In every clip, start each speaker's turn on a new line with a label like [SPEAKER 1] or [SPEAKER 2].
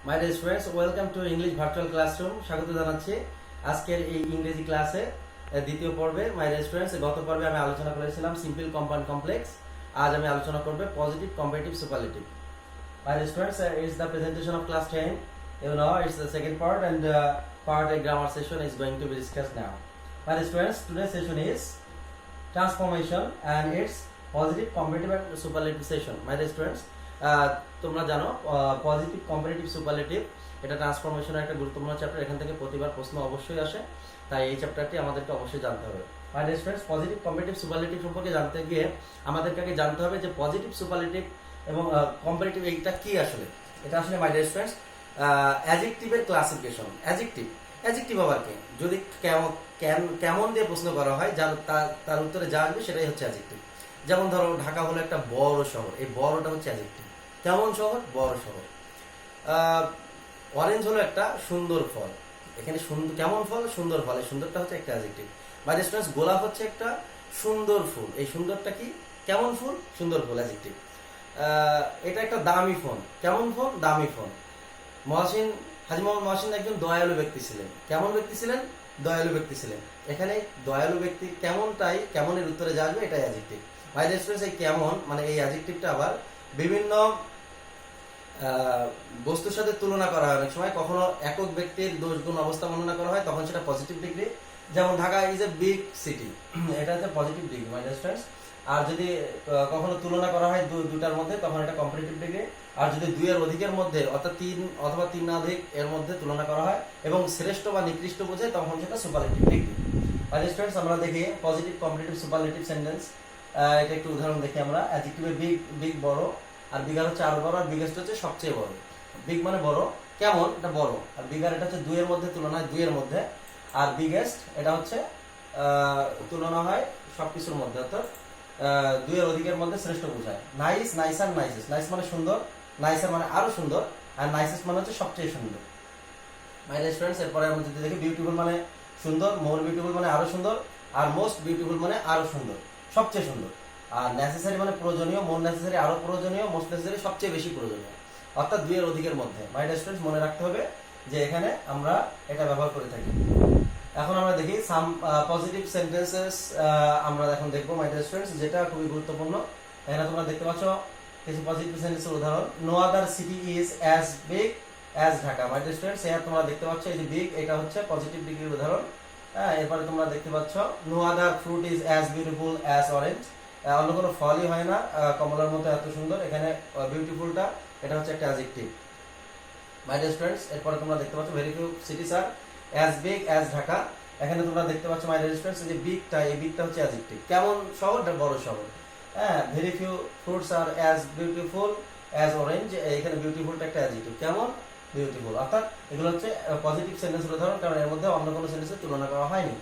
[SPEAKER 1] My dear students, welcome to English virtual classroom. স্বাগত জানাচ্ছি আজকের এই ইংরেজি ক্লাসে দ্বিতীয় পর্বে। মাই ডিয়ার স্টুডেন্টস, গত পর্বে আমি আলোচনা করেছিলাম সিম্পল কম্পাউন্ড কমপ্লেক্স। আজ আমি আলোচনা করব positive comparative superlative. My dear students, it's the presentation of class 10. You know, it's the second part and part a grammar session is going to be discussed now. My dear students, today's session is transformation and its positive comparative and superlative session. My dear students, তোমরা জানো positive comparative superlative এটা ট্রান্সফরমেশনের একটা গুরুত্বপূর্ণ chapter. এখান থেকে প্রতিবার প্রশ্ন অবশ্যই আসে, তাই এই চ্যাপ্টারটি আমাদেরকে অবশ্যই জানতে হবে। My dear students, positive comparative superlative সম্পর্কে জানতে গিয়ে আমাদেরকে আগে জানতে হবে যে পজিটিভ সুপারলেটিভ এবং কম্পারেটিভ এইটা কি আসলে। এটা আসলে মাই ডিয়ার স্টুডেন্টস অ্যাডজেক্টিভের ক্লাসিফিকেশন। অ্যাডজেক্টিভ আবার কি, যদি কেমন দিয়ে প্রশ্ন করা হয় তার উত্তরে যা আসবে সেটাই হচ্ছে অ্যাডজেক্টিভ। যেমন ধরো, ঢাকা হলো একটা বড় শহর, এই বড়টা হচ্ছে অ্যাডজেক্টিভ। কেমন শহর? বড় শহর। অরেঞ্জ হলো একটা সুন্দর ফল, এখানে কেমন ফল? সুন্দর ফল, এই সুন্দরটা হচ্ছে একটা অ্যাডজেক্টিভ। বাই স্টুডেন্টস, গোলাপ হচ্ছে একটা সুন্দর ফুল, এই সুন্দরটা কি? কেমন ফুল? সুন্দর ফুল, অ্যাডজেক্টিভ। এটা একটা দামি ফোন, কেমন ফোন? দামি ফোন। হাজী মোহাম্মদ মহসিন একজন দয়ালু ব্যক্তি ছিলেন, কেমন ব্যক্তি ছিলেন? দয়ালু ব্যক্তি ছিলেন। এখানে দয়ালু ব্যক্তি কেমনটাই, কেমনের উত্তরে যা আসবে এটাই অ্যাডজেক্টিভ। বাই স্টুডেন্টস, এই কেমন মানে এই অ্যাডজেক্টিভটা আবার বিভিন্ন বস্তুর সাথে তুলনা করা হয় অনেক সময়। কখনো একক ব্যক্তির দোষ গুণ অবস্থা বর্ণনা করা হয়, তখন সেটা পজিটিভ ডিগ্রি। যেমন Dhaka is a big city, এটা হচ্ছে positive degree my dear students. আর যদি কখনো তুলনা করা হয় দুটার মধ্যে, তখন এটা কম্পারেটিভ ডিগ্রি। আর যদি দুইয়ের অধিকের মধ্যে অর্থাৎ তিন অথবা তিন না অধিক এর মধ্যে তুলনা করা হয় এবং শ্রেষ্ঠ বা নিকৃষ্ট বোঝায়, তখন সেটা superlative degree. My dear students, আমরা দেখি পজিটিভ কম্পারেটিভ সুপারলেটিভ সেন্টেন্স। এটা একটু উদাহরণ দেখি আমরা। অ্যাডজেক্টিভে বিগ বড়, আর বিগার হচ্ছে আরো বড়, আর বিগেস্ট হচ্ছে সবচেয়ে বড়। বিগ মানে বড়, কেমন এটা বড়, আর বিগার এটা হচ্ছে দুইয়ের মধ্যে তুলনা হয় দুইয়ের মধ্যে, আর বিগেস্ট এটা হচ্ছে তুলনা হয় সবকিছুর মধ্যে, অর্থাৎ দুইয়ের অধিকের মধ্যে শ্রেষ্ঠ বোঝায়। Nice, nicer, nicest. নাইস মানে সুন্দর, নাইসার মানে আরো সুন্দর, আর নাইসেস্ট মানে হচ্ছে সবচেয়ে সুন্দর। মাই ডিয়ার স্টুডেন্টস, এরপরে আমরা যদি দেখি বিউটিফুল মানে সুন্দর, মোর বিউটিফুল মানে আরো সুন্দর, আর মোস্ট বিউটিফুল মানে আরো সুন্দর, সবচেয়ে সুন্দর। আর নেসেসারি মানে প্রয়োজনীয়, মোর নেসেসারি আরো প্রয়োজনীয়, মোস্ট নেসেসারি সবচেয়ে বেশি প্রয়োজনীয়, অর্থাৎ দুইয়ের অধিকের মধ্যে। মাই ডিয়ার স্টুডেন্টস, মনে রাখতে হবে যে এখানে আমরা এটা ব্যবহার করে থাকি। এখন আমরা দেখি সাম পজিটিভ সেন্টেন্সেস, আমরা এখন দেখবো মাই ডিয়ার স্টুডেন্টস, যেটা খুবই গুরুত্বপূর্ণ। এখানে তোমরা দেখতে পাচ্ছ কিছু পজিটিভ সেন্টেন্সের উদাহরণ। No other city is as big as Dhaka. My dear students, এখানে তোমরা দেখতে পাচ্ছ এই যে বিগ, এটা হচ্ছে পজিটিভ ডিগ্রির উদাহরণ। হ্যাঁ, এরপরে তোমরা দেখতে পাচ্ছ no other fruit is as beautiful as orange. অন্য কোনো ফলই হয় না কমলার মতো এত সুন্দর। এখানে বিউটিফুলটা এটা হচ্ছে একটা অ্যাডজেক্টিভ। মাই ডিয়ার স্টুডেন্টস, এরপরে তোমরা দেখতে পাচ্ছ very few cities are as big as Dhaka. এখানে তোমরা দেখতে পাচ্ছ মাই ডিয়ার স্টুডেন্টস, যে বিগটা, এই বিগটা হচ্ছে অ্যাডজেক্টিভ। কেমন শহর? বড় শহর। হ্যাঁ, ভেরি ফিউ ফ্রুটস আর অ্যাজ বিউটিফুল অ্যাজ অরেঞ্জ, এখানে বিউটিফুলটা একটা অ্যাডজেক্টিভ। কেমন? বিউটিফুল। অর্থাৎ এগুলো হচ্ছে পজিটিভ সেন্টেন্সের উদাহরণ, কারণ এর মধ্যে অন্য কোনো সেন্টেন্সের তুলনা করা হয়নি।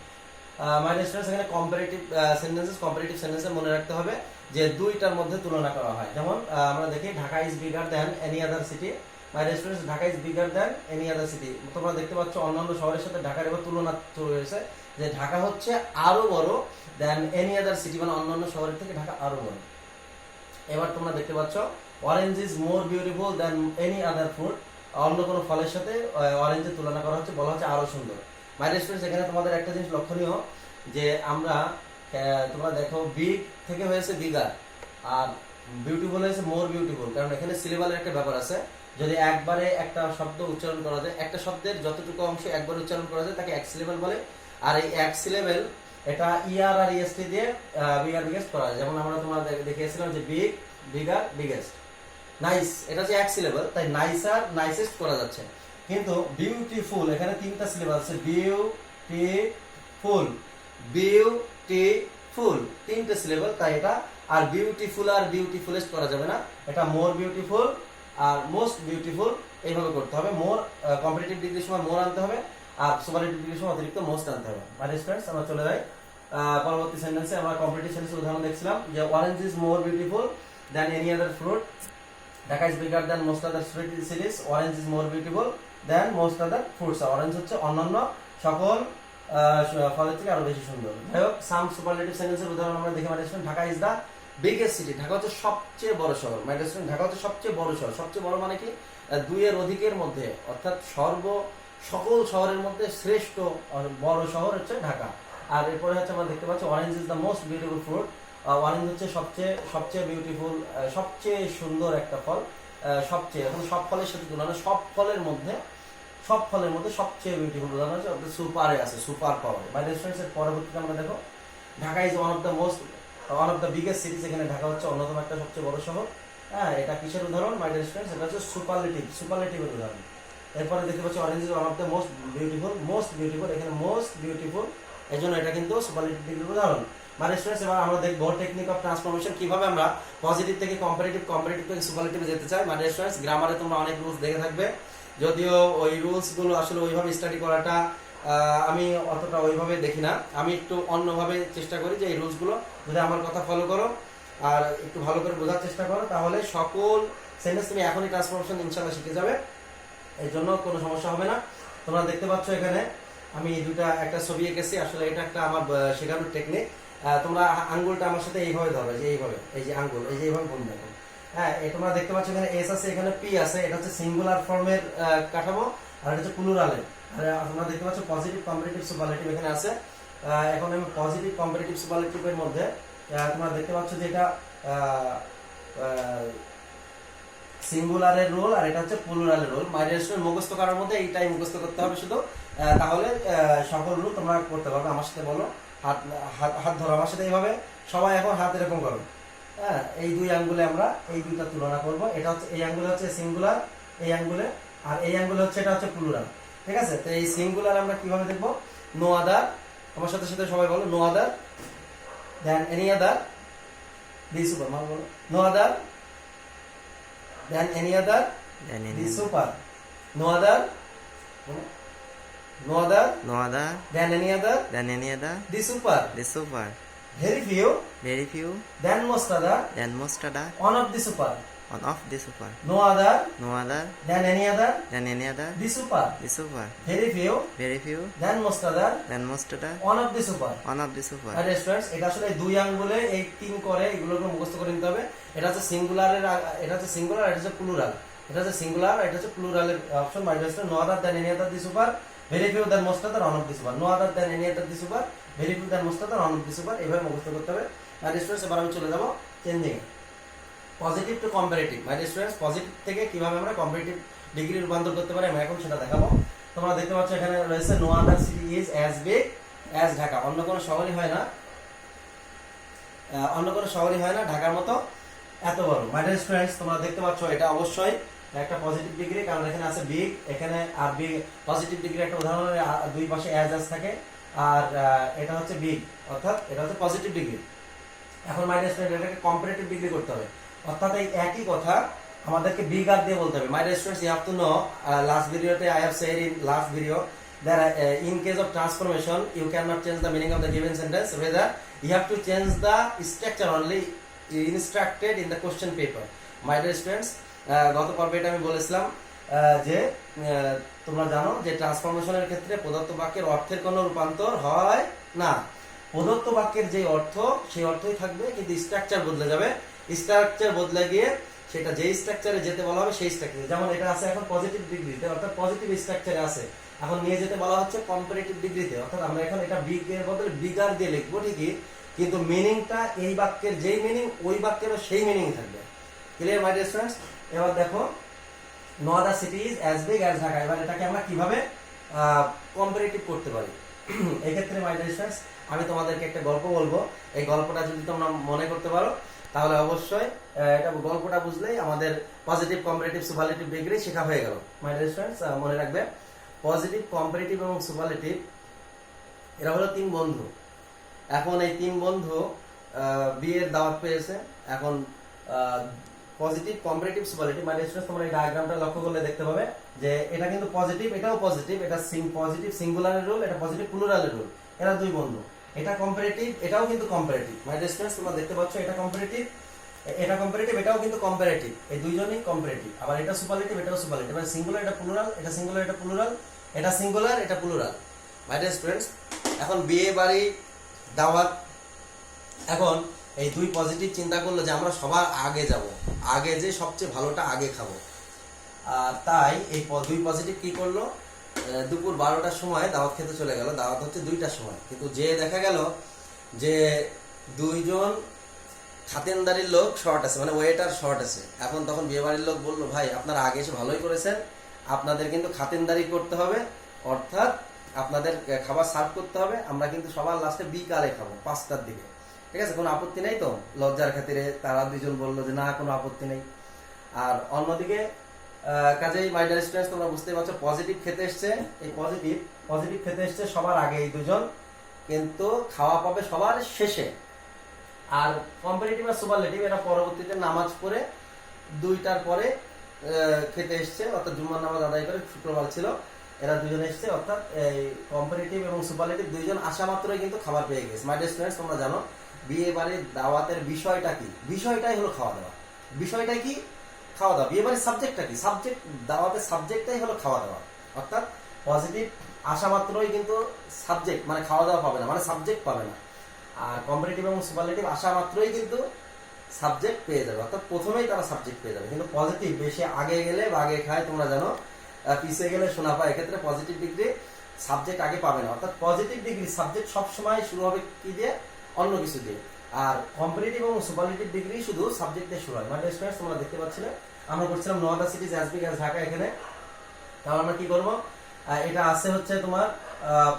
[SPEAKER 1] মাই ডিয়ার স্টুডেন্টস, এখানে কম্পারেটিভ সেন্টেন্সে মনে রাখতে হবে যে দুইটার মধ্যে তুলনা করা হয়। যেমন আমরা দেখি Dhaka is bigger than any other city. My dear students, Dhaka is bigger than any other city. তোমরা দেখতে পাচ্ছ অন্যান্য শহরের সাথে ঢাকার এবার তুলনা শুরু হয়েছে, যে ঢাকা হচ্ছে আরো বড় দ্যান এনি আদার সিটি, মানে অন্যান্য শহরের থেকে ঢাকা আরো বড়। এবার তোমরা দেখতে পাচ্ছ orange is more beautiful than any other fruit. অন্য কোনো ফলের সাথে অরেঞ্জের তুলনা করা হচ্ছে, বলা হচ্ছে আরো সুন্দর। মাই ডিয়ার স্টুডেন্টস, এখানে তোমাদের একটা জিনিস লক্ষণীয় যে আমরা তোমরা দেখো বিগ থেকে হয়েছে বিগার, আর বিউটিফুল হয়েছে মোর বিউটিফুল, কারণ এখানে সিলেবালের একটা ব্যাপার আছে। যদি একবারে একটা শব্দ উচ্চারণ করা যায়, একটা শব্দের যতটুকু অংশ একবার উচ্চারণ করা যায় তাকে এক সিলেবল বলে। আর এই এক সিলেবল এটা ইআর আর ইএসটি দিয়ে বিগার বিগেস্ট করা যায়। যেমন আমরা তোমরা দেখিয়েছিলাম যে বিগ, বিগার, বিগেস্ট। নাইস, এটা হচ্ছে এক সিলেবল, তাই নাইসার, নাইসেস্ট করা যাচ্ছে। কিন্তু বিউটিফুল, এখানে তিনটা সিলেবল আছে, বিউটিফুল, বিউটিফুল, তিনটে সিলেবল, তাই এটা। আর বিউটিফুল আর বিউটিফুলেস্ট করা যাবে না, এটা মোর বিউটিফুল আর মোস্ট বিউটিফুল এইভাবে করতে হবে। মোর কম্পারেটিভ ডিগ্রির সময় মোর আনতে হবে, আর সুপারলেটিভ ডিগ্রির সময় অতিরিক্ত মোস্ট আনতে হবে। মাই ডিয়ার স্টুডেন্টস, আমরা চলে যাই পরবর্তী সেন্টেন্সে। আমরা কম্পারেটিভ সেন্টেন্সের উদাহরণ দেখছিলাম যে orange is more beautiful than any other fruit, Dhaka is bigger than most other সিটিজ, orange is more beautiful than most other fruits. Orange হচ্ছে অন্যান্য সকল ফলের থেকে আরো বেশি সুন্দর। যাই হোক, সাম সুপারলেটিভ সেন্টেন্সের উদাহরণ আমরা দেখে মাই dear student. Dhaka is the biggest city, Dhaka হচ্ছে সবচেয়ে বড় শহর। মাই ডিয়ার স্টুডেন্ট, ঢাকা হচ্ছে সবচেয়ে বড় শহর। সবচেয়ে বড় মানে কি? দুইয়ের অধিকের মধ্যে অর্থাৎ সকল শহরের মধ্যে শ্রেষ্ঠ বড় শহর হচ্ছে ঢাকা। আর এরপরে হচ্ছে আমরা দেখতে পাচ্ছি orange is the most beautiful fruit. Orange হচ্ছে সবচেয়ে বিউটিফুল, সবচেয়ে সুন্দর একটা ফল। সবচেয়ে এখন সব ফলের সাথে তুলনা, সব ফলের মধ্যে সবচেয়ে বিউটিফুল উদাহরণ হচ্ছে সুপারে আছে, সুপার পাওয়ার। বাই রেস্টুরেন্টস এর পরবর্তীতে আমরা দেখো Dhaka is one of the biggest সিটিজ। এখানে ঢাকা হচ্ছে অন্যতম একটা সবচেয়ে বড় শহর। হ্যাঁ, এটা কিসের উদাহরণ? বাই রেস্টুরেন্টস, এটা হচ্ছে সুপারলেটিভের উদাহরণ। এরপরে দেখতে পাচ্ছি orange is one of the most beautiful, এখানে মোস্ট বিউটিফুল, এই জন্য এটা কিন্তু সুপারলেটিভের উদাহরণ। বাই রেস্টুরেন্টস, এবার আমরা দেখবো টেকনিক অফ ট্রান্সফরমেশন, কিভাবে আমরা পজিটিভ থেকে কম্পারেটিভ থেকে সুপারলেটিভে যেতে চাই। বাই রেস্টুরেন্টস, গ্রামারে তোমরা অনেক রুলস দেখে থাকবে, যদিও ওই রুলসগুলো আসলে ওইভাবে স্টাডি করাটা আমি অতটা ওইভাবে দেখি না। আমি একটু অন্যভাবে চেষ্টা করি যে এই রুলসগুলো যদি আমার কথা ফলো করো আর একটু ভালো করে বোঝার চেষ্টা করো, তাহলে সকল সেন্টেন্স তুমি এখনই ট্রান্সফরমেশন ইনশাআল্লাহ শিখে যাবে, এই জন্য কোনো সমস্যা হবে না। তোমরা দেখতে পাচ্ছ এখানে আমি একটা ছবি এঁকেছি, আসলে এটা একটা আমার শেখানোর টেকনিক। তোমরা আঙ্গুলটা আমার সাথে এইভাবে ধরো, যে এইভাবে, এই যে আঙ্গুল, এই যে এইভাবে বন্ধ দেখো। হ্যাঁ, তোমরা দেখতে পাচ্ছ এখানে এস আছে, এখানে পি আছে, এটা হচ্ছে সিঙ্গুলার ফর্মের কাঠামো, আর এটা হচ্ছে প্লুরালের। তোমরা দেখতে পাচ্ছ পজিটিভ কম্পারেটিভ সুপারলেটিভ এখানে আছে। এখন আমি পজিটিভ কম্পারেটিভ সুপারলেটিভের মধ্যে তোমরা দেখতে পাচ্ছ যে এটা সিঙ্গুলারের রোল আর এটা হচ্ছে প্লুরালের রোল। মাই ডিয়ার স্টুডেন্ট, মুখস্থ করার মধ্যে এইটাই মুখস্থ করতে হবে শুধু, তাহলে সকল রুল তোমরা করতে পারবে। আমার সাথে বলো, হাত ধরো আমার সাথে এইভাবে, সবাই এখন হাত এরকম করো। হ্যাঁ, এই দুই আঙ্গুলে আমরা এই দুইটা তুলনা করব। এটা হচ্ছে এই আঙ্গুলে হচ্ছে সিঙ্গুলার, এই আঙ্গুলে, আর এই আঙ্গুলে হচ্ছে এটা হচ্ছে প্লুরাল। ঠিক আছে, তো এই সিঙ্গুলার আমরা কিভাবে দেখবো? নো আদার, আমার সাথে সাথে সবাই বলো, no other than any other the super. মানে বলো, no other than any other the super. No other than any other the super. Very few than most other one of the super. No other than any other the super. Very few than most other one of the super. আরে students, এটা আসলে দুই আঙ্গুলে এই তিন করে এগুলোকে মুখস্থ করে নিতে হবে। এটা হচ্ছে সিঙ্গুলারের, এটা হচ্ছে সিঙ্গুলার, এটা হচ্ছে প্লুরাল। এটা হচ্ছে সিঙ্গুলার, এটা হচ্ছে প্লুরালের option. My dear student, no other than any other the super. Very few than most other one of the super. No other than any other the super. Very few than most other one of the super. এভাবে মুখস্থ করতে হবে। My dear students, এবার আমি চলে যাব changing positive to comparative. My dear students, positive থেকে কিভাবে আমরা কম্পারেটিভ ডিগ্রি রূপান্তর করতে পারি আমি এখন সেটা দেখাবো। তোমরা দেখতে পাচ্ছ এখানে রয়েছে no other city is as big as Dhaka. অন্য কোনো শহরই হয় না ঢাকার মতো এত বড়। মাই ডিয়ার স্টুডেন্টস, তোমরা দেখতে পাচ্ছ এটা অবশ্যই একটা পজিটিভ ডিগ্রি, কারণ এখানে আছে বিগ, এখানে আর বিগ পজিটিভ ডিগ্রি একটা উদাহরণ, দুই পাশে অ্যাজ থাকে, আর এটা হচ্ছে বিগ, অর্থাৎ এটা হচ্ছে পজিটিভ ডিগ্রি। এখন মাই ডিয়ার স্টুডেন্ট, এটাকে কম্পারেটিভ ডিগ্রি করতে হবে, অর্থাৎ এই একই কথা আমাদেরকে বিগ আর দিয়ে বলতে হবে। My dear students, you have to know, last ভিডিওতে I have said in last video that in case of transformation you cannot change the meaning of the given sentence, rather you have to change the structure only instructed in the question paper. My dear students, গত পর্বে এটা আমি বলেছিলাম যে তোমরা জানো যে ট্রান্সফরমেশনের ক্ষেত্রে প্রদত্ত বাক্যের অর্থের কোনো রূপান্তর হয় না। প্রদত্ত বাক্যের যে অর্থ সেই অর্থই থাকবে, কিন্তু স্ট্রাকচার বদলে যাবে। স্ট্রাকচার বদলে গিয়ে সেটা যেই স্ট্রাকচারে যেতে বলা হবে সেই স্ট্রাকচারে, যেমন এটা আছে এখন পজিটিভ ডিগ্রিতে, অর্থাৎ পজিটিভ স্ট্রাকচারে আছে, এখন নিয়ে যেতে বলা হচ্ছে কম্পারেটিভ ডিগ্রিতে, অর্থাৎ আমরা এখন এটা বিগ এর বদলে বিগার দিয়ে লিখবো ঠিকই, কিন্তু মিনিংটা এই বাক্যের যেই মিনিং ওই বাক্যেরও সেই মিনিং থাকবে। Clear my dear students? এবার দেখো no other city is as big as Dhaka. এবার এটাকে আমরা কিভাবে কম্পারেটিভ করতে পারি? এক্ষেত্রে মাই ডিয়ার স্টুডেন্টস, আমি তোমাদেরকে একটা গল্প বলবো। এই গল্পটা যদি তোমরা মনে করতে পারো তাহলে অবশ্যই এটা গল্পটা বুঝলেই আমাদের পজিটিভ কম্পারেটিভ সুপারলেটিভ ডিগ্রি শেখা হয়ে গেল। মাই ডিয়ার স্টুডেন্টস, মনে রাখবে পজিটিভ কম্পারেটিভ এবং সুপারলেটিভ এরা হলো তিন বন্ধু। এখন এই তিন বন্ধু বিয়ের দাওয়াত পেয়েছে। এখন পজিটিভ কম্পারেটিভ সুপারলেটিভ, মাই ডিয়ার স্টুডেন্টস, তোমরা এই ডায়াগ্রামটা লক্ষ্য করলে দেখতে পাবে যে এটা কিন্তু পজিটিভ, এটাও পজিটিভ, এটা পজিটিভ সিঙ্গুলারের রুল, এটা পজিটিভ প্লুরালের রুল, এরা দুই বন্ধু। এটা কম্পারেটিভ, এটাও কিন্তু কম্পারেটিভ। মাই ডিয়ার স্টুডেন্টস, তোমরা দেখতে পাচ্ছ এটা কম্পারেটিভ, এটাও কিন্তু কম্পারেটিভ, এই দুইজনই কম্পারেটিভ। আবার এটা সুপারলেটিভ, এটাও সুপারলেটিভ। এটা সিঙ্গুলার, এটা প্লুরাল, এটা সিঙ্গুলার, এটা প্লুরাল, এটা সিঙ্গুলার, এটা প্লুরাল। মাই ডিয়ার স্টুডেন্টস, এখন বিয়ে বাড়ি দাওয়াত, এখন এই দুই পজিটিভ চিন্তা করলো যে আমরা সবার আগে যাব, আগে যে সবচেয়ে ভালোটা আগে খাবো। তাই এই দুই পজিটিভ কি করলো, দুপুর 12টার সময় দাওয়াত খেতে চলে গেল। দাওয়াত হচ্ছে 2টার সময়, কিন্তু যে দেখা গেল যে দুইজন খাতিনদারির লোক শর্ট আছে, মানে ওয়েটার শর্ট আছে। এখন তখন বিয়ে বাড়ির লোক বললো, ভাই আপনারা আগে এসে ভালোই করেছেন, আপনাদের কিন্তু খাতিনদারি করতে হবে, অর্থাৎ আপনাদের খাবার সার্ভ করতে হবে। আমরা কিন্তু সবার লাস্টে বিকালে খাবো 5টার দিকে, ঠিক আছে? কোনো আপত্তি নেই তো? লজ্জার খাতিরে তারা দুজন বললো যে না, কোনো আপত্তি নেই। আর অন্যদিকে কাজেই মাই ডিয়ার স্টুডেন্টস, তোমরা বুঝতেই পারছো পজিটিভ খেতে এসছে, এই পজিটিভ খেতে এসছে সবার আগে এই দুজন, কিন্তু খাওয়া পাবে সবার শেষে। আর কম্পারেটিভ আর সুপারলেটিভ এরা পরবর্তীতে নামাজ পড়ে 2টার পরে খেতে এসছে, অর্থাৎ জুম্মার নামাজ আদায় করে, শুক্রবার ছিল, এরা দুজন এসছে। অর্থাৎ এই কম্পারেটিভ এবং সুপারলেটিভ দুইজন আসা মাত্রই কিন্তু খাবার পেয়ে গেছে। মাই ডিয়ার স্টুডেন্টস, তোমরা জানো বিয়ে বাড়ির দাওয়াতের বিষয়টা কি? বিষয়টাই হলো খাওয়া দাওয়া। বিষয়টা কি? খাওয়া দাওয়া। বিয়ে বাড়ির সাবজেক্টটা কি? সাবজেক্ট, দাওয়াতের সাবজেক্টটাই হলো খাওয়া দাওয়া। অর্থাৎ পজিটিভ আসা মাত্রই কিন্তু সাবজেক্ট মানে খাওয়া দাওয়া পাবে না, মানে সাবজেক্ট পাবে না। আর কম্পারেটিভ এবং সুপারলেটিভ আসা মাত্রই কিন্তু সাবজেক্ট পেয়ে যাবে, অর্থাৎ প্রথমেই তারা সাবজেক্ট পেয়ে যাবে। কিন্তু পজিটিভ বেশি আগে গেলে বাগে খায়, তোমরা জানো, পিছিয়ে গেলে শোনা পায়। এক্ষেত্রে পজিটিভ ডিগ্রি সাবজেক্ট আগে পাবে না, অর্থাৎ পজিটিভ ডিগ্রি সাবজেক্ট সবসময় শুরু হবে কি দিয়ে? অন্য কিছু দিয়ে। আর কম্পারেটিভ এবং সুপারলেটিভ ডিগ্রি শুধু সাবজেক্ট দিয়ে শুরু হয়। মানে স্টুডেন্টস, তোমরা দেখতে পাচ্ছিলে আমরা করছিলাম no other city's as big as Dhaka. এখানে তাহলে আমরা কি করব? এটা আছে হচ্ছে তোমার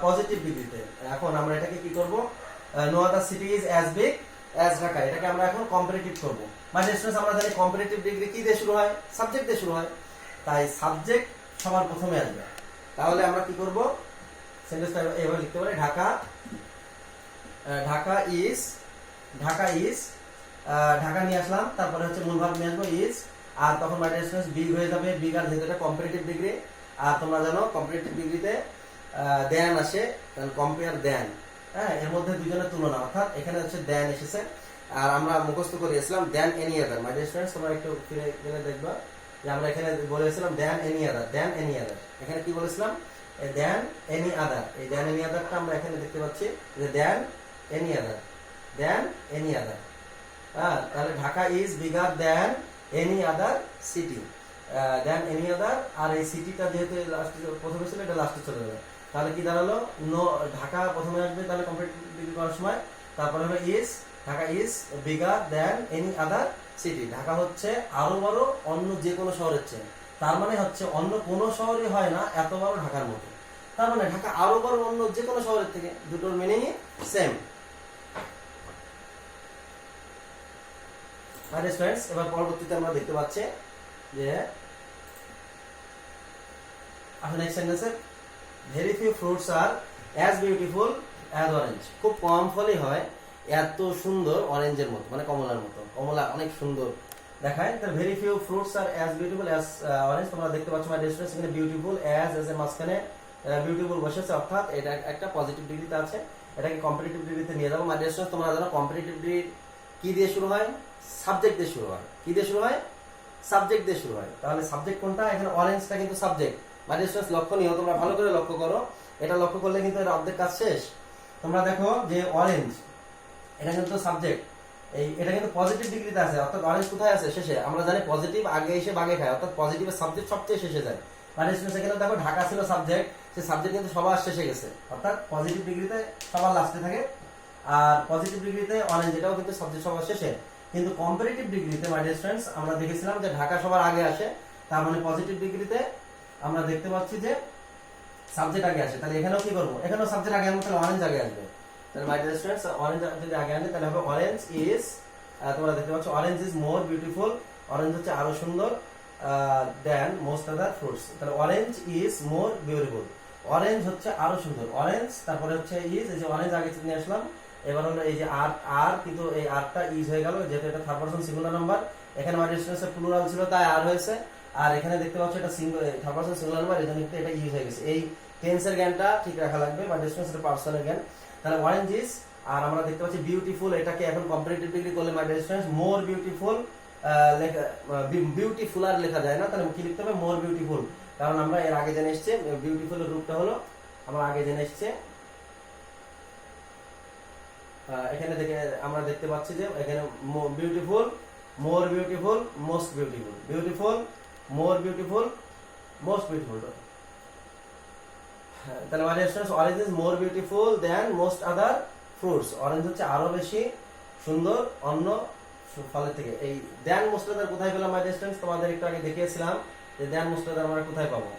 [SPEAKER 1] পজিটিভ ডিগ্রিতে। এখন আমরা এটাকে কি করব? No other city is as big as Dhaka, এটাকে আমরা এখন কম্পারেটিভ করব। মানে স্টুডেন্টস, আমরা জানি কম্পারেটিভ ডিগ্রি কি দিয়ে শুরু হয়? সাবজেক্ট দিয়ে শুরু হয়, তাই সাবজেক্ট সবার প্রথমে আসবে। তাহলে আমরা কি করব? সেন্টেন্সটা এভাবে লিখতে পারি, ঢাকা ইজ, ঢাকা নিয়ে আসলাম, তারপরে হচ্ছে মূল ভাব নিয়ে আসবো ইজ, আর তখন মাই ডিয়ার স্টুডেন্টস বিগ হয়ে যাবে। বিগ, আর যেহেতু এটা কম্পারেটিভ ডিগ্রি, আর তোমরা জানো কম্পারেটিভ ডিগ্রিতে দেন আসে, কম্পেয়ার দেন, হ্যাঁ, এর মধ্যে দুজনের তুলনা, অর্থাৎ এখানে হচ্ছে দেন এসেছে। আর আমরা মুখস্থ করেছিলাম দেন এনি আদার। মাই ডিয়ার স্টুডেন্টস, তোমরা একটু ফিরে গেলে দেখবা যে আমরা এখানে বলেছিলাম দেন এনি আদার, দেন এনি আদার। এখানে কি বলেছিলাম? দেন এনি আদার। এই দেন এনি আদারটা আমরা এখানে দেখতে পাচ্ছি যে দেন এনি আদার, দেন এনি আদার। হ্যাঁ, তাহলে Dhaka is bigger than any other city, than any other. আর এই সিটিটা যেহেতু লাস্টে প্রথমে ছিল, এটা লাস্টে চলে যাবে। তাহলে কি দাঁড়ালো? নো, ঢাকা প্রথমে আসবে তাহলে কম্পারেটিভ ডিগ্রি করার সময়, তারপরে হবে is, Dhaka is bigger than any other city. Dhaka হচ্ছে আরো বড় অন্য যে কোনো শহরের চেয়ে। তার মানে হচ্ছে অন্য কোনো শহরই হয় না এত বড় ঢাকার মতো। তার মানে ঢাকা আরো বড় অন্য যে কোনো শহরের থেকে। দুটোর মিনিংই সেম। আরে স্টুডেন্টস, এবার পরবর্তীতে আমরা দেখতে পাচ্ছি যে এখন নেক্সট সেন্টেন্সে ভেরি ফিউ ফ্রুটস আর অ্যাজ বিউটিফুল অ্যাজ অরেঞ্জ। খুব কম ফলই হয় এত সুন্দর অরেঞ্জের মতো, মানে কমলার মতো। কমলা অনেক সুন্দর দেখায়। তার ভেরি ফিউ ফ্রুটস আর অ্যাজ বিউটিফুল অ্যাজ অরেঞ্জ। তোমরা দেখতে পাচ্ছ মাই ডিয়ার স্টুডেন্টস, এখানে বিউটিফুল অ্যাজ এর মাঝখানে বিউটিফুল বসেছে, অর্থাৎ এটা একটা পজিটিভ ডিগ্রিতে আছে। এটাকে কম্পারেটিভ ডিগ্রিতে নিয়ে যাবো। মাই ডিয়ার স্টুডেন্টস, তোমরা জানো কম্পারেটিভ ডিগ্রি কি দিয়ে শুরু হয়? সাবজেক্ট দিয়ে শুরু হয়। কি দিয়ে শুরু হয়? সাবজেক্ট দিয়ে শুরু হয়। তাহলে সাবজেক্ট কোনটা? এখানে অরেঞ্জটা কিন্তু সাবজেক্ট। মাই ডিয়ার স্টুডেন্টস, লক্ষণীয়, তোমরা ভালো করে লক্ষ্য করো। এটা লক্ষ্য করলে কিন্তু এর অর্ধেক কাজ শেষ। তোমরা দেখো যে অরেঞ্জ, এটা কিন্তু সাবজেক্ট, এটা কিন্তু পজিটিভ ডিগ্রিতে আছে, অর্থাৎ অরেঞ্জ কোথায় আছে? শেষে। আমরা জানি পজিটিভ আগে এসে বাগে খায়, অর্থাৎ পজিটিভের সাবজেক্ট সবচেয়ে শেষে যায়। মানে সেখানে দেখো ঢাকা ছিল সাবজেক্ট, সেই সাবজেক্ট কিন্তু সবার শেষে গেছে, অর্থাৎ পজিটিভ ডিগ্রিতে সবার লাস্টে থাকে। আর পজিটিভ ডিগ্রিতে অরেঞ্জ, এটাও কিন্তু সাবজেক্ট সবার শেষে। কিন্তু কম্পারেটিভ ডিগ্রিতে মাই ডিয়ার স্টুডেন্টস আমরা দেখেছিলাম যে ঢাকা সবার আগে আসে। তার মানে পজিটিভ ডিগ্রিতে আমরা দেখতে পাচ্ছি যে সাবজেক্ট আগে আসে। তাহলে এখানেও কি করবো? এখানেও সাবজেক্ট আগে আনবো, তাহলে অরেঞ্জ আগে আসবে। তাহলে মাই ডিয়ার স্টুডেন্টস, অরেঞ্জ যদি আগে আনে তাহলে হবে অরেঞ্জ ইজ, তোমরা দেখতে পাচ্ছ orange is more beautiful, orange হচ্ছে আরো সুন্দর, দেন মোস্ট আদার ফ্রুটস। তাহলে orange is more beautiful, orange হচ্ছে আরো সুন্দর, অরেঞ্জ, তারপরে হচ্ছে ইজ, এই যে অরেঞ্জ আগে নিয়ে আসলাম। এবার হলো এই যে আর কিন্তু এই আরটা ইজ হয়ে গেল, যেহেতু এটা থার্ড পারসন সিঙ্গুলার নাম্বার। এখানে মাই ডিয়ার স্টুডেন্টস প্লুরাল ছিল তাই আর হয়েছে, আর এখানে দেখতে পাচ্ছ এটা থার্ড পারসন সিঙ্গুলার নাম্বার, এজন্য কিন্তু এটা ইউজ হয়ে গেছে। এই টেন্সের জ্ঞানটা ঠিক রাখা লাগবে, মাই ডিয়ার স্টুডেন্টস, এটা পার্সনের জ্ঞান। তাহলে অরেঞ্জ ইজ, আর আমরা দেখতে পাচ্ছি বিউটিফুল, এটাকে এখন কম্পারেটিভ ডিগ্রি করলে my dear students more beautiful, beautiful আর লেখা যায় না, তাহলে কি লিখতে হবে? More beautiful. কারণ আমরা এর আগে জেনে এসেছি বিউটিফুল এর রূপটা হলো, আমরা আগে জেনে এসেছি, এখানে দেখে আমরা দেখতে পাচ্ছি যে এখানে beautiful, more beautiful, most beautiful. Beautiful more beautiful, most beautiful. তাহলে মানে orange is more beautiful then most other fruits. Orange হচ্ছে আরো বেশি সুন্দর অন্য ফলের থেকে। এই দেন মোস্ট আদার কোথায় পেলাম মাই ডিস্টেন্স? তোমাদের একটু আগে দেখিয়েছিলাম যে দেন মোস্ট আদার আমরা কোথায় পাবো।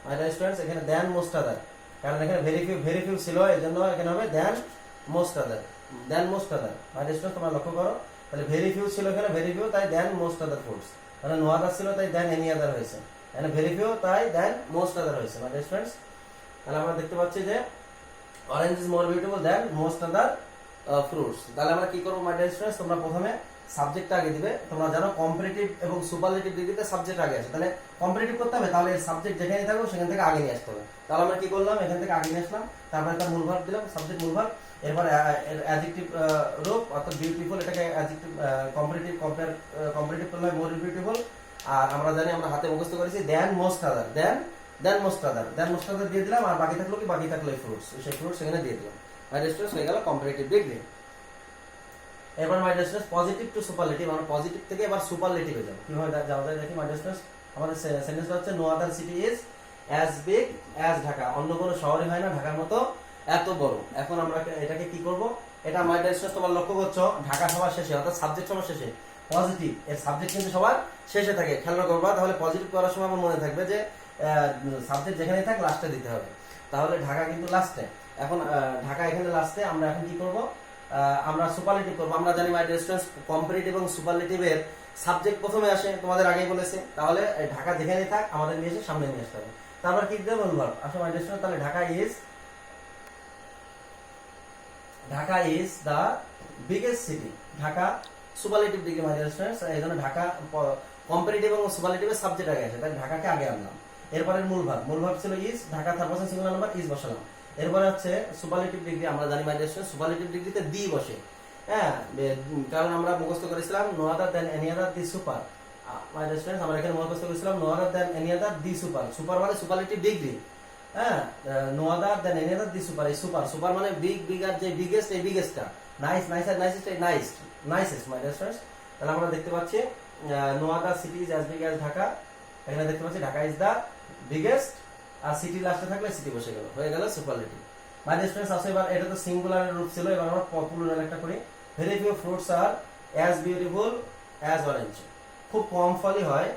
[SPEAKER 1] মাই ডিস্টেন্স এখানে দেন মোস্ট আদার, কারণ এখানে ভেরি ফিউ ছিল, এই জন্য এখানে হবে দেন মোস্ট আদার, দেন মোস্ট আদার। মাই ডিস্টেন্স তোমরা লক্ষ্য করো, তাহলে ভেরি ফিউ ছিল এখানে, ভেরি ফিউ তাই দেন মোস্ট আদার ফ্রুটস। মানে নো আদার ছিল তাই দেন এনি আদার হয়েছে, এখানে ভেরি ফিউ তাই দেন মোস্ট আদার হয়েছে। মাই ডিস্টেন্স তাহলে আমরা দেখতে পাচ্ছি যে orange is more beautiful then most other fruits. তাহলে আমরা কি করবো মাই ডিস্টেন্স? তোমরা প্রথমে সাবজেক্টটা আগে দিবে। তোমরা জানো কম্পারেটিভ এবং সুপারলেটিভ ডিগ্রিতে সাবজেক্ট আগে আছে, তাহলে কম্পারেটিভ করতে হবে, তাহলে সাবজেক্ট যেখানে থাকবে সেখান থেকে আগে নিয়ে আসতে হবে। তাহলে আমরা কি করলাম, এখান থেকে আগে নিয়ে আসলাম, তারপরে তার মূল ভার্ব দিলাম, সাবজেক্ট মূল ভার্ব, এরপর অ্যাডজেক্টিভ রূপ অর্থাৎ বিউটিফুল, এটাকে অ্যাডজেক্টিভ কম্পারেটিভ করলে মোর বিউটিফুল। আর আমরা জানি, আমরা হাতে মুখস্থ করেছি দেন মোস্ট আদার, দেন মোস্ট আদার, দেন মোস্ট আদার দিয়ে দিলাম, আর বাকি থাকলো কি, বাকি থাকলো ফ্রুটস, সেই ফ্রুটস এখানে দিয়ে দিলাম। মাই ডিস্টেন্স হয়ে গেল কম্পারেটিভ ডিগ্রি। এবার মাই ডিস্টেন্স পজিটিভ টু সুপারলেটিভ, আমরা পজিটিভ থেকে এবার সুপারলেটিভে যাব। কিভাবে যাওয়া যায় দেখি। মাই ডিস্টেন্স আমাদের সেন্টেন্সটা হচ্ছে no other city is as big as Dhaka. অন্য কোনো শহরে হয় না ঢাকার মতো এত বড়। এখন আমরা এটাকে কি করব? এটা মাই ডিস্টেন্স তোমরা লক্ষ্য করছো, ঢাকা সবার শেষে অর্থাৎ সাবজেক্ট সবার শেষে, পজিটিভ এর সাবজেক্ট কিন্তু সবার শেষে থাকে, খেয়াল করবা। তাহলে পজিটিভ করার সময় আমার মনে থাকবে যে সাবজেক্ট যেখানে থাক লাস্টে দিতে হবে, তাহলে ঢাকা কিন্তু লাস্টে। এখন ঢাকা এখানে লাস্টে, আমরা এখন কি করব? আমরা সুপারলেটিভ করব। আমরা জানি মাই ডিস্টেন্স কম্পারেটিভ এবং সুপারলেটিভের সাবজেক্ট প্রথমে আসে, তোমাদের আগেই বলেছি। তাহলে ঢাকা যেখানেই থাক আমাদের নিয়ে এসে সামনে নিয়ে আসতে হবে। তারপর কি দেবো? ভার্ব। আসলে মাই ডিস্টেন্স তাহলে Dhaka is the biggest city. Dhaka superlative degree my distance, এই জন্য ঢাকা কম্পারেটিভ এবং সুপারলেটিভের সাবজেক্ট আগে আসে, তাই ঢাকাকে আগে আনলাম। এরপরে মূল ভার্ব ছিল is, Dhaka third person singular number is বসালাম। এরপরে হচ্ছে সুপারলেটিভ ডিগ্রি, আমরা জানি মাই ডিস্টেন্স সুপারলেটিভ ডিগ্রিতে দি বসে, হ্যাঁ, কারণ আমরা মুখস্থ করেছিলাম no other than any other the super. My distance আমরা এখানে মুখস্থ করেছিলাম no other than any other the super. Super মানে সুপারলেটিভ ডিগ্রি, হ্যাঁ, no other than any other the super. এই সুপার মানে বিগ, বিগার, যে বিগেস্ট, এই বিগেস্টটা, নাইস, নাইসার, নাইসেস্ট, এই নাইসেস্ট। মাই ডিস্টেন্স তাহলে আমরা দেখতে পাচ্ছি no other city is as big as Dhaka. এখানে দেখতে পাচ্ছি Dhaka is the biggest, R city লাস্টে থাকলে সিটি বসে গেল, হয়ে গেল সুপারলেটিভ। মাই ডিস্টেন্স আছে। এবার এটা তো সিঙ্গুলারের রূপ ছিল, এবার আমরা প্লুরাল একটা করি। ভেরি ফিউ ফ্রুটস আর অ্যাজ বিউটিফুল অ্যাজ অরেঞ্জ। খুব কম ফলই হয়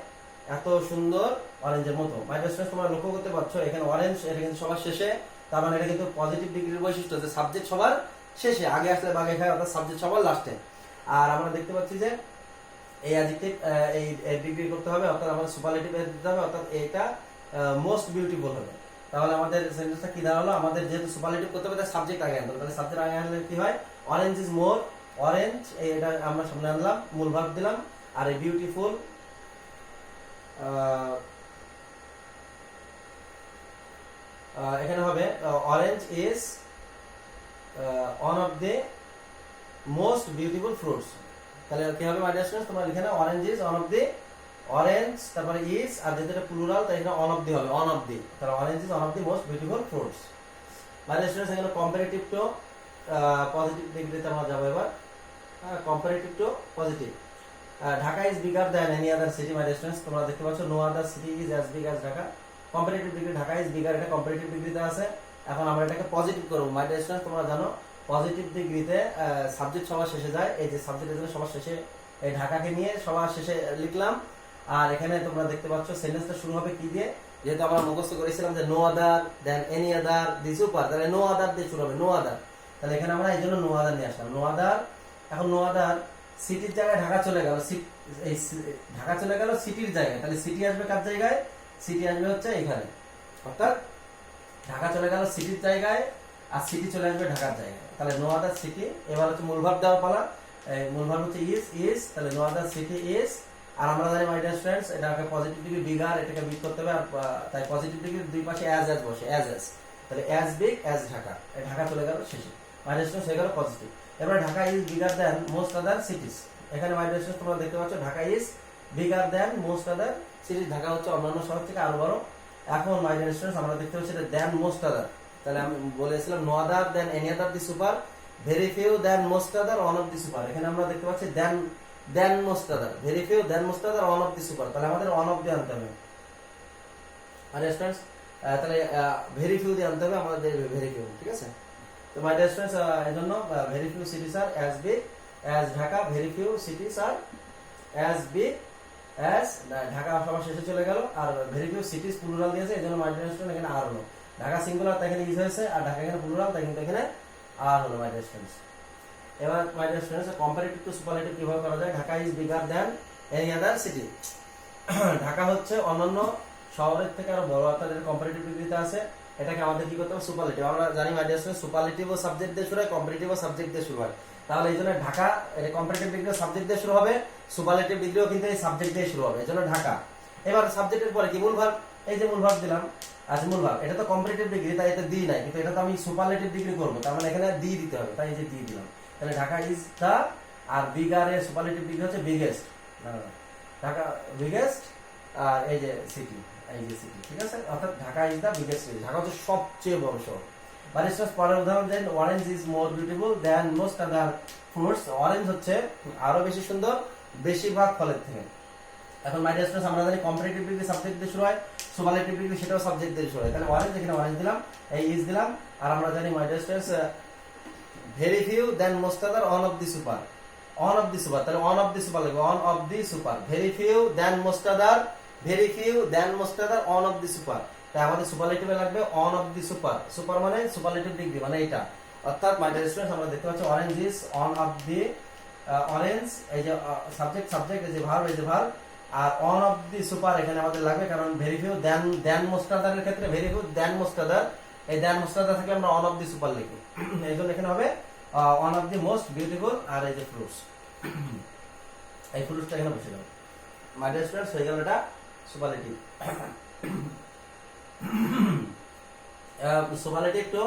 [SPEAKER 1] এত সুন্দর অরেঞ্জের মতো। মাই ডিস্টেন্স তোমরা লক্ষ্য করতে পারছো, এখানে অরেঞ্জ এটা কিন্তু সবার শেষে, তার মানে এটা কিন্তু পজিটিভ ডিগ্রির বৈশিষ্ট্য, যে সাবজেক্ট সবার শেষে, আগে আসলে বাগে খায়, অর্থাৎ সাবজেক্ট সবার লাস্টে। আর আমরা দেখতে পাচ্ছি যে এই অ্যাডজেক্টিভ এই ডিগ্রি করতে হবে, অর্থাৎ আমাদের সুপারলেটিভ দিতে হবে, অর্থাৎ এটা মোস্ট বিউটিফুল হবে। তাহলে আমাদের সেন্টেন্সটা কি দাঁড়ালো? আমাদের যেহেতু সুপারলেটিভ করতে হবে তাই সাবজেক্ট আগে আনতে হবে, তাহলে সাবজেক্ট আগে আনলে কি হয়? অরেঞ্জ ইজ মোর, অরেঞ্জ এটা আমরা সামনে আনলাম, মূল ভার্ব দিলাম। আর এই বিউটিফুল এখানে হবে orange is one of the most beautiful fruits. তাহলে কি হবে মাই ডিয়ার স্টুডেন্টস? তোমরা এখানে orange is one of the, orange তারপরে ইজ, আর যেহেতু এটা প্লুরাল তাই এখানে ওয়ান অফ দি হবে, ওয়ান অফ দি। তাহলে orange is one of the most beautiful fruits. My dear students এখানে কম্পারেটিভ টু পজিটিভ ডিগ্রিতে আমরা যাবো এবার। Comparative to positive, Dhaka is bigger than any other city. My dear students তোমরা দেখতে পাচ্ছ no other city is as big as Dhaka. Comparative degree Dhaka is bigger, এটা comparative ডিগ্রিতে আছে। এখন আমরা এটাকে পজিটিভ করবো। মাই ডিয়ার স্টুডেন্টস তোমরা জানো পজিটিভ ডিগ্রিতে সাবজেক্ট সবার শেষে যায়, এই যে সাবজেক্ট এখানে সবার শেষে, এই ঢাকাকে নিয়ে সবার শেষে লিখলাম। আর এখানে তোমরা দেখতে পাচ্ছ সেন্টেন্সটা শুরু হবে কি দিয়ে? যেহেতু আমরা মুখস্থ করেছিলাম যে no other than any other the super, তাহলে নো আদার দিয়ে শুরু হবে, নো আদার। তাহলে এখানে আমরা এই জন্য নো আদার নিয়ে আসলাম, নো আদার। এখন নো আদার সিটির জায়গায় ঢাকা চলে গেল, এই ঢাকা চলে গেল সিটির জায়গায়, তাহলে সিটি আসবে কার জায়গায়? সিটি আসবে হচ্ছে এখানে, অর্থাৎ ঢাকা চলে গেল সিটির জায়গায়, আর সিটি চলে আসবে ঢাকার জায়গায়। তাহলে নো আদার সিটি। এবার হচ্ছে মূল ভার্ব দেওয়ার পালা। মূল ভার্ব হচ্ছে ইজ, তাহলে নো আদার সিটি ইজ। আর আমরা জানি মাই ডিয়ার স্টুডেন্টস এটাকে পজিটিভ ডিগ্রি বিগার, এটাকে বিগ করতে হবে, আর তাই পজিটিভ ডিগ্রির দুই পাশে অ্যাজ বসে, অ্যাজ। তাহলে as big as Dhaka, Dhaka চলে গেল শেষে, মাই ডিয়ার স্টুডেন্টস হয়ে গেল পজিটিভ। এবার Dhaka is bigger than most আদার সিটিজ। এখানে মাই ডিয়ার স্টুডেন্টস তোমরা দেখতে পাচ্ছ Dhaka is bigger than most আদার সিটিজ, ঢাকা হচ্ছে অন্যান্য শহর থেকে আরো বড়। এখন মাই ডিয়ার স্টুডেন্টস আমরা দেখতে পাচ্ছি এটা দ্যান মোস্ট আদার। তাহলে আমি বলেছিলাম no other than any other the super, very few than most other one of the super. এখানে আমরা দেখতে পাচ্ছি than than most other, very few than most other, one of the super, তাহলে আমাদের one of the আনতে হবে। আর students তাহলে ভেরি ফিউ দিয়ে আনতে হবে আমাদের, ভেরি ফিউ, ঠিক আছে। তো মাই ডিয়ার স্টুডেন্টস এই জন্য very few cities are as big as Dhaka, very few cities are as big as Dhaka, সবার শেষে চলে গেল। আর ভেরি ফিউ সিটিজ প্লুরাল দিয়েছে, এই জন্য মাই ডিয়ার স্টুডেন্ট এখানে আর হলো। ঢাকা সিঙ্গুলার, তাই এখানে ইজ হয়েছে, আর ঢাকা এখানে প্লুরাল, তাই কিন্তু এখানে আর হলো মাই ডিয়ার স্টুডেন্টস। এবার my dear students comparative to superlative কিভাবে করা যায়? Dhaka is bigger than any other city. Dhaka হচ্ছে অন্যান্য শহরের থেকে আরো বড়, অর্থাৎ এর কম্পারেটিভ ডিগ্রিতে আছে। এটাকে আমাদের কি করতে হবে? সুপারলেটিভ। আমরা জানি মাই ডিয়ার স্টুডেন্টস সুপারলেটিভ ও সাবজেক্ট দিয়ে শুরু হয়, কম্পারেটিভ ও সাবজেক্ট দিয়ে শুরু হয়। তাহলে এই জন্য ঢাকা এর কম্পারেটিভ ডিগ্রি সাবজেক্ট দিয়ে শুরু হবে, সুপারলেটিভ ডিগ্রিও কিন্তু এই সাবজেক্ট দিয়ে শুরু হবে, এই জন্য ঢাকা। এবার সাবজেক্টের পরে কি? মূল ভার্ব। এই যে মূল ভার্ব দিলাম, আচ্ছা মূল ভার্ব, এটা তো কম্পারেটিভ ডিগ্রি, তাই এটা দি নাই, কিন্তু এটা তো আমি সুপারলেটিভ ডিগ্রি করব, তার মানে এখানে দি দিতে হবে, তাই এই যে দি দিলাম। তাহলে ঢাকা ইজ দা, আর বিগার এর সুপারলেটিভ ডিগ্রি হচ্ছে বিগেস্ট, ঢাকা বিগেস্ট, আর এই যে সিটি, এই যে সিটি, ঠিক আছে। অর্থাৎ Dhaka is the biggest city, Dhaka হচ্ছে সবচেয়ে বড় শহর। বারিস্টার পরের উদাহরণ দেন, orange is more beautiful than most other fruits. Orange হচ্ছে আরো বেশি সুন্দর বেশিরভাগ ফলের থেকে। এখন মাই ডিয়ার স্টুডেন্টস আমরা জানি কম্পারেটিভ ডিগ্রি সাবজেক্ট দিয়ে শুরু হয়, সুপারলেটিভ ডিগ্রি সেটাও সাবজেক্ট দিয়ে শুরু হয়। তাহলে অরেঞ্জ, এখানে অরেঞ্জ দিলাম, এই ইজ দিলাম। আর আমরা জানি my dear students very few than most other, one of the super, one of the super, তাহলে অন অফ দি সুপার লাগবে, one of the super. Very few than most other, very few than most other, one of the super. তাই আমাদের সুপারলেটিভে লাগবে one of the super. Super মানে superlative degree, মানে এটা। অর্থাৎ মাই ডিয়ার স্টুডেন্টস আমরা দেখতে পাচ্ছি orange is one of the, orange এই যে সাবজেক্ট, সাবজেক্ট এই যে ভার্ব, এই যে ভার্ব, আর অন অফ দি সুপার এখানে আমাদের লাগবে, কারণ very few than, than most আদারের ক্ষেত্রে very few than most other, এই দেন মোস্ট আদার থেকে আমরা অন অফ দি সুপার লিখি, এই জন্য এখানে হবে one of the most beautiful. আর এই যে ফ্রুটস, এই ফ্রুটসটা এখানে বসে গেল মাই ডিয়ার স্টুডেন্টস, হয়ে গেল এটা সুপারলেটিভ। সুপারলেটিভ টু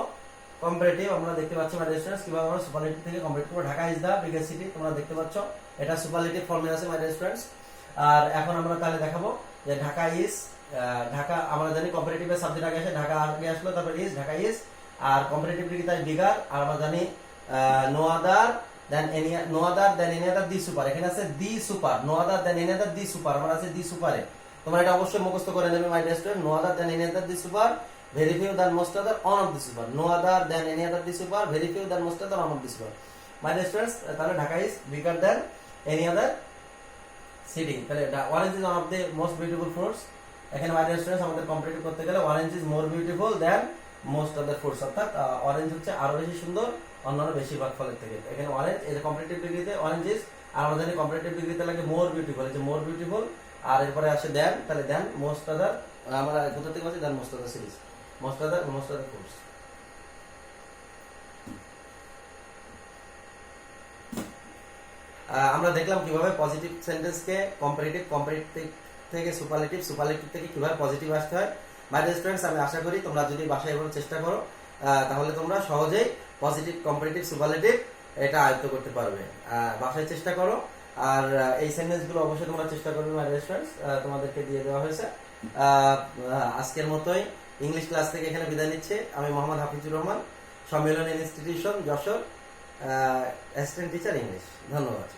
[SPEAKER 1] কম্পারেটিভ আমরা দেখতে পাচ্ছি মাই ডিয়ার স্টুডেন্টস, কিভাবে আমরা সুপারলেটিভ থেকে কম্পারেটিভ করব। Dhaka is the biggest city, তোমরা দেখতে পাচ্ছ এটা সুপারলেটিভ ফর্মে আছে মাই ডিয়ার স্টুডেন্টস। আর এখন আমরা তাহলে দেখাবো যে ঢাকা ইজ, ঢাকা আমরা জানি কম্পারেটিভের সাবজেক্ট আগে আসে, ঢাকা আগে আসলো, তারপর ইজ, ঢাকা ইজ। আর কম্পারেটিভ ডিগ্রি তাই বিগার, আর আমরা জানি no other than any, no other than any other the super, এখানে আছে the super, no other than any other the super, আমরা আছে দি সুপারে। তোমরা এটা অবশ্যই মুখস্থ করে নেবে my dear student. No other than any other the super, very few than most other, one of the super. No other than any other the super, very few than most other, one of the super. My dear students তাহলে Dhaka is bigger than any other city, তাহলে orange is one of the most beautiful fruits. এখানে my dear students আমাদের comparative করতে গেলে orange is more beautiful then most other fruits, অর্থাৎ orange হচ্ছে আরো বেশি সুন্দর অন্যান্য বেশিরভাগ ফলের থেকে। এখানে অরেঞ্জ এই যে কম্পারেটিভ ডিগ্রিতে অরেঞ্জ ইজ, আর আমরা জানি কম্পারেটিভ ডিগ্রিতে লাগে মোর বিউটিফুল, এই যে মোর বিউটিফুল, আর এরপরে আসে দেন, তাহলে দেন মোস্ট আদার, আমরা কোথা থেকে পাচ্ছি than most other series, most other fruits. আমরা দেখলাম কিভাবে পজিটিভ সেন্টেন্সকে কম্পারেটিভ, কম্পারেটিভ থেকে সুপারলেটিভ, সুপারলেটিভ থেকে কিভাবে পজিটিভ আসতে হয়। মাই ডিয়ার স্টুডেন্টস আমি আশা করি তোমরা যদি বাসায় এভাবে চেষ্টা করো তাহলে তোমরা সহজেই পজিটিভ, কম্পারেটিভ, সুপারলেটিভ এটা আয়ত্ত করতে পারবে। বাসায় চেষ্টা করো, আর এই সেন্টেন্সগুলো অবশ্যই তোমরা চেষ্টা করবে মাই ডিয়ার স্টুডেন্টস, তোমাদেরকে দিয়ে দেওয়া হয়েছে। আজকের মতোই ইংলিশ ক্লাস থেকে এখানে বিদায় নিচ্ছে আমি মোহাম্মদ হাফিজুর রহমান, সম্মেলন institution Jessore, assistant teacher English. ধন্যবাদ।